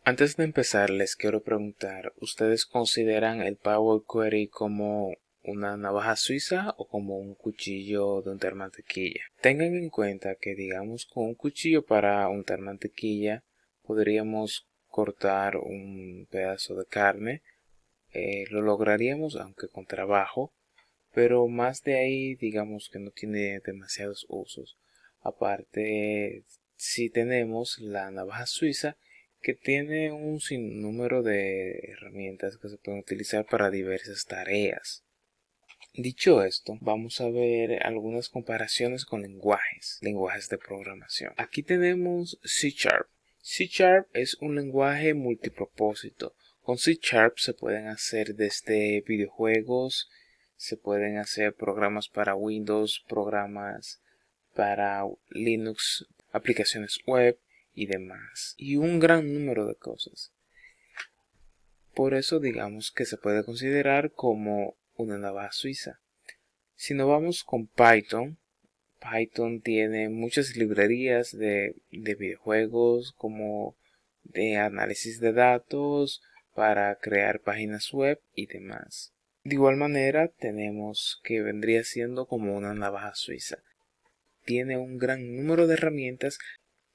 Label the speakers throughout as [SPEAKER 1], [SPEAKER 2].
[SPEAKER 1] Antes de empezar, les quiero preguntar, ¿ustedes consideran el Power Query como una navaja suiza o como un cuchillo de untar mantequilla? Tengan en cuenta que, digamos, con un cuchillo para untar mantequilla podríamos cortar un pedazo de carne. Lo lograríamos, aunque con trabajo, pero más de ahí, digamos que no tiene demasiados usos. Aparte, si tenemos la navaja suiza, que tiene un sinnúmero de herramientas que se pueden utilizar para diversas tareas. Dicho esto, vamos a ver algunas comparaciones con lenguajes de programación. Aquí tenemos C Sharp. C Sharp es un lenguaje multipropósito. Con C Sharp se pueden hacer desde videojuegos, se pueden hacer programas para Windows, programas para Linux, aplicaciones web y demás. Y un gran número de cosas. Por eso digamos que se puede considerar como una navaja suiza. Si nos vamos con Python, Python tiene muchas librerías de videojuegos como de análisis de datos para crear páginas web y demás. De igual manera tenemos que vendría siendo como una navaja suiza. Tiene un gran número de herramientas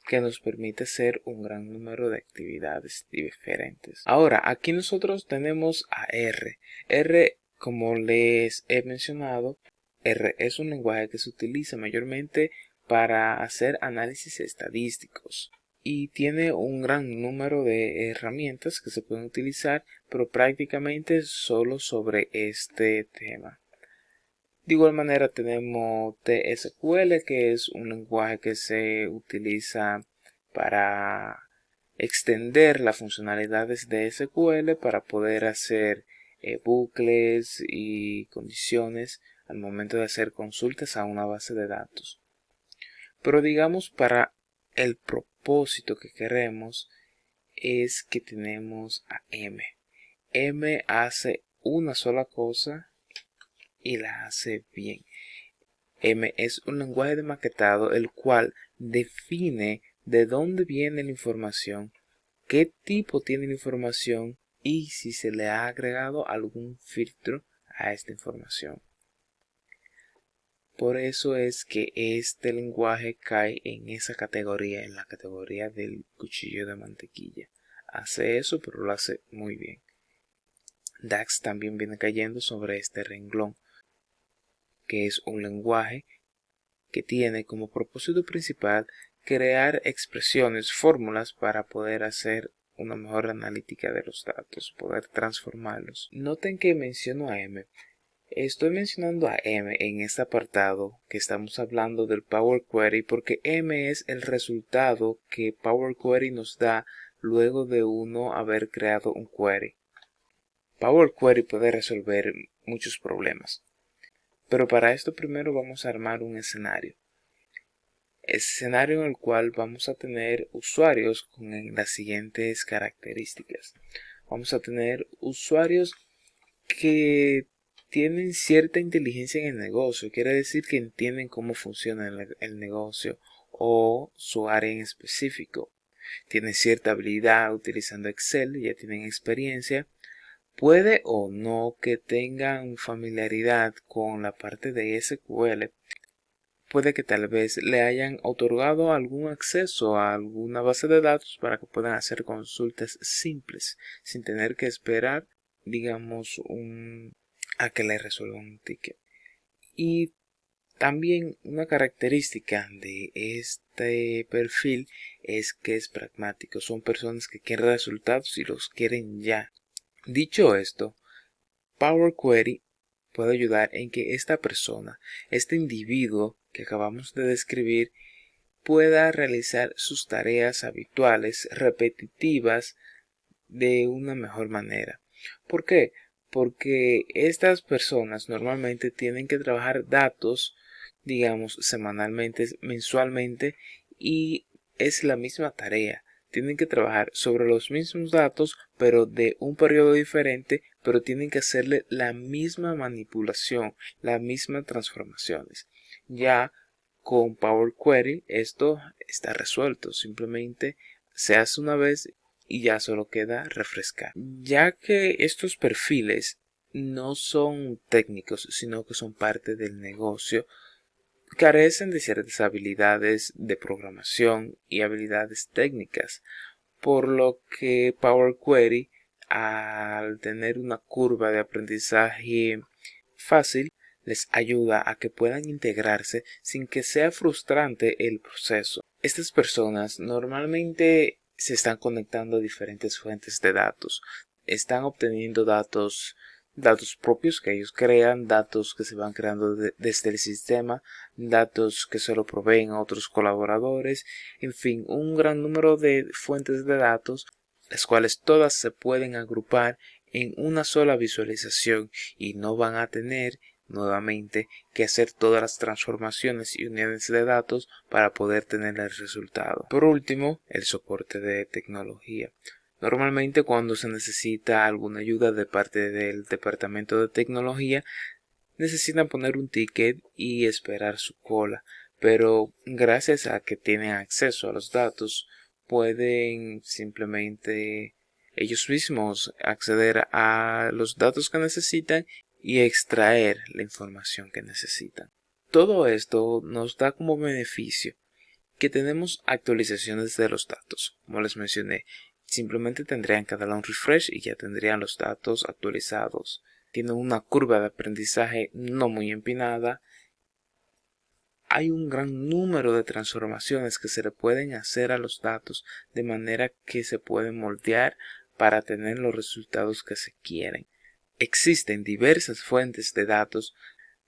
[SPEAKER 1] que nos permite hacer un gran número de actividades diferentes. Ahora, aquí nosotros tenemos a R. R, como les he mencionado, R es un lenguaje que se utiliza mayormente para hacer análisis estadísticos y tiene un gran número de herramientas que se pueden utilizar, pero prácticamente solo sobre este tema. De igual manera tenemos TSQL, que es un lenguaje que se utiliza para extender las funcionalidades de SQL para poder hacer bucles y condiciones al momento de hacer consultas a una base de datos. Pero digamos, para el propósito que queremos es que tenemos a M. M hace una sola cosa y la hace bien. M es un lenguaje de maquetado el cual define de dónde viene la información, qué tipo tiene la información y si se le ha agregado algún filtro a esta información. Por eso es que este lenguaje cae en esa categoría, en la categoría del cuchillo de mantequilla. Hace eso, pero lo hace muy bien. DAX también viene cayendo sobre este renglón, que es un lenguaje que tiene como propósito principal crear expresiones, fórmulas para poder hacer una mejor analítica de los datos, poder transformarlos. Noten que menciono a M. Estoy mencionando a M en este apartado que estamos hablando del Power Query porque M es el resultado que Power Query nos da luego de uno haber creado un query. Power Query puede resolver muchos problemas, pero para esto primero vamos a armar un escenario. Escenario en el cual vamos a tener usuarios con las siguientes características. Vamos a tener usuarios que tienen cierta inteligencia en el negocio, quiere decir que entienden cómo funciona el negocio o su área en específico. Tienen cierta habilidad utilizando Excel, ya tienen experiencia. Puede o no que tengan familiaridad con la parte de SQL. Puede que tal vez le hayan otorgado algún acceso a alguna base de datos para que puedan hacer consultas simples sin tener que esperar, digamos, a que le resuelvan un ticket. Y también una característica de este perfil es que es pragmático. Son personas que quieren resultados y los quieren ya. Dicho esto, Power Query puede ayudar en que esta persona, este individuo que acabamos de describir, pueda realizar sus tareas habituales, repetitivas, de una mejor manera. ¿Por qué? Porque estas personas normalmente tienen que trabajar datos, digamos, semanalmente, mensualmente, y es la misma tarea. Tienen que trabajar sobre los mismos datos, pero de un periodo diferente, pero tienen que hacerle la misma manipulación, las mismas transformaciones. Ya con Power Query esto está resuelto, simplemente se hace una vez y ya solo queda refrescar. Ya que estos perfiles no son técnicos, sino que son parte del negocio, carecen de ciertas habilidades de programación y habilidades técnicas, por lo que Power Query, al tener una curva de aprendizaje fácil, les ayuda a que puedan integrarse sin que sea frustrante el proceso. Estas personas normalmente se están conectando a diferentes fuentes de datos, están obteniendo datos propios que ellos crean, datos que se van creando desde el sistema, datos que se lo proveen a otros colaboradores, en fin, un gran número de fuentes de datos, las cuales todas se pueden agrupar en una sola visualización y no van a tener nuevamente que hacer todas las transformaciones y uniones de datos para poder tener el resultado. Por último, el soporte de tecnología. Normalmente cuando se necesita alguna ayuda de parte del departamento de tecnología, necesitan poner un ticket y esperar su cola, pero gracias a que tienen acceso a los datos, pueden simplemente ellos mismos acceder a los datos que necesitan y extraer la información que necesitan. Todo esto nos da como beneficio que tenemos actualizaciones de los datos. Como les mencioné, simplemente tendrían que darle un refresh y ya tendrían los datos actualizados. Tienen una curva de aprendizaje no muy empinada. Hay un gran número de transformaciones que se le pueden hacer a los datos de manera que se pueden moldear para tener los resultados que se quieren. Existen diversas fuentes de datos,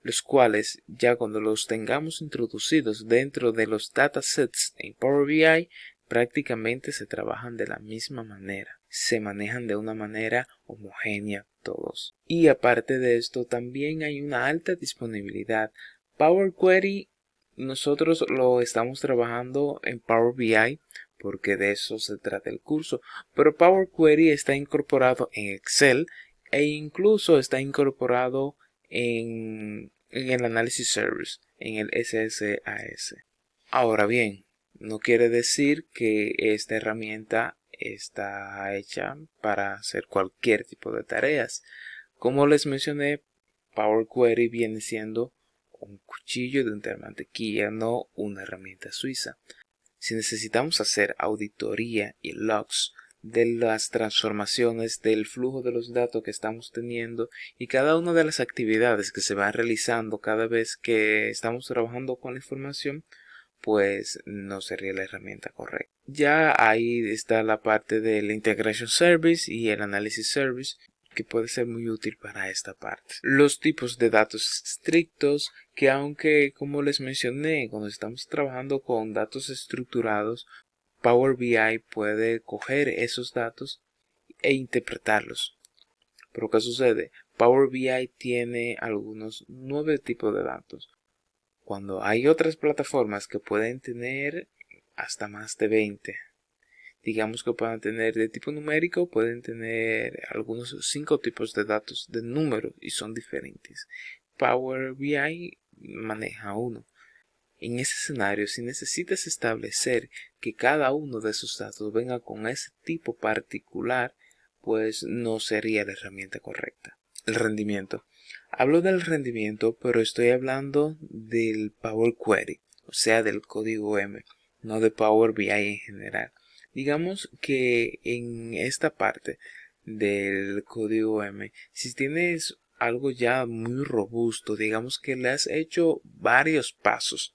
[SPEAKER 1] los cuales ya cuando los tengamos introducidos dentro de los datasets en Power BI, prácticamente se trabajan de la misma manera, se manejan de una manera homogénea todos. Y aparte de esto, también hay una alta disponibilidad. Power Query nosotros lo estamos trabajando en Power BI porque de eso se trata el curso, pero Power Query está incorporado en Excel e incluso está incorporado en el Analysis Service, en el SSAS. Ahora bien, no quiere decir que esta herramienta está hecha para hacer cualquier tipo de tareas. Como les mencioné, Power Query viene siendo un cuchillo de untar mantequilla, no una herramienta suiza. Si necesitamos hacer auditoría y logs de las transformaciones del flujo de los datos que estamos teniendo y cada una de las actividades que se van realizando cada vez que estamos trabajando con la información, pues no sería la herramienta correcta. Ya ahí está la parte del Integration Service y el Analysis Service, que puede ser muy útil para esta parte. Los tipos de datos estrictos, que aunque como les mencioné, cuando estamos trabajando con datos estructurados, Power BI puede coger esos datos e interpretarlos. Pero ¿qué sucede? Power BI tiene algunos 9 tipos de datos, cuando hay otras plataformas que pueden tener hasta más de 20. Digamos que puedan tener de tipo numérico, pueden tener algunos 5 tipos de datos de número y son diferentes. Power BI maneja uno. En ese escenario, si necesitas establecer que cada uno de esos datos venga con ese tipo particular, pues no sería la herramienta correcta. El rendimiento. Hablo del rendimiento, pero estoy hablando del Power Query, o sea, del código M, no de Power BI en general. Digamos que en esta parte del código M, si tienes algo ya muy robusto, digamos que le has hecho varios pasos,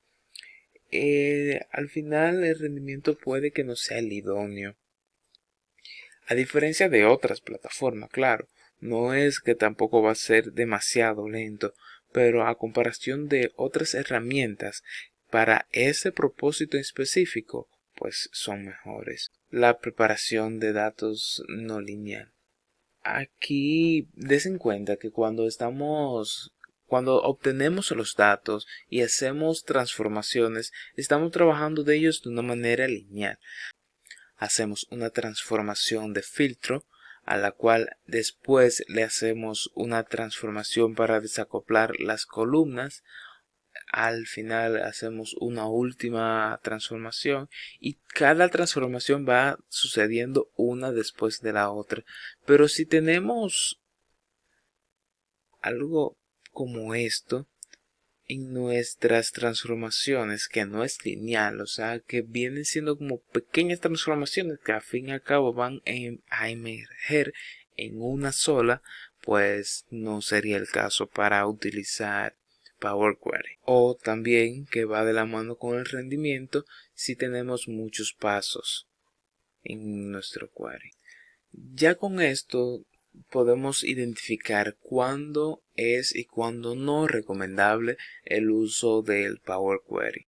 [SPEAKER 1] al final el rendimiento puede que no sea el idóneo. A diferencia de otras plataformas, claro, no es que tampoco va a ser demasiado lento, pero a comparación de otras herramientas para ese propósito específico, pues son mejores. La preparación de datos no lineal. Aquí des en cuenta que cuando obtenemos los datos y hacemos transformaciones, estamos trabajando de ellos de una manera lineal. Hacemos una transformación de filtro, a la cual después le hacemos una transformación para desacoplar las columnas, al final hacemos una última transformación y cada transformación va sucediendo una después de la otra. Pero si tenemos algo como esto en nuestras transformaciones, que no es lineal, o sea, que vienen siendo como pequeñas transformaciones que al fin y al cabo van a emerger en una sola, pues no sería el caso para utilizar Power Query. O también que va de la mano con el rendimiento si tenemos muchos pasos en nuestro query. Ya con esto podemos identificar cuándo es y cuándo no recomendable el uso del Power Query.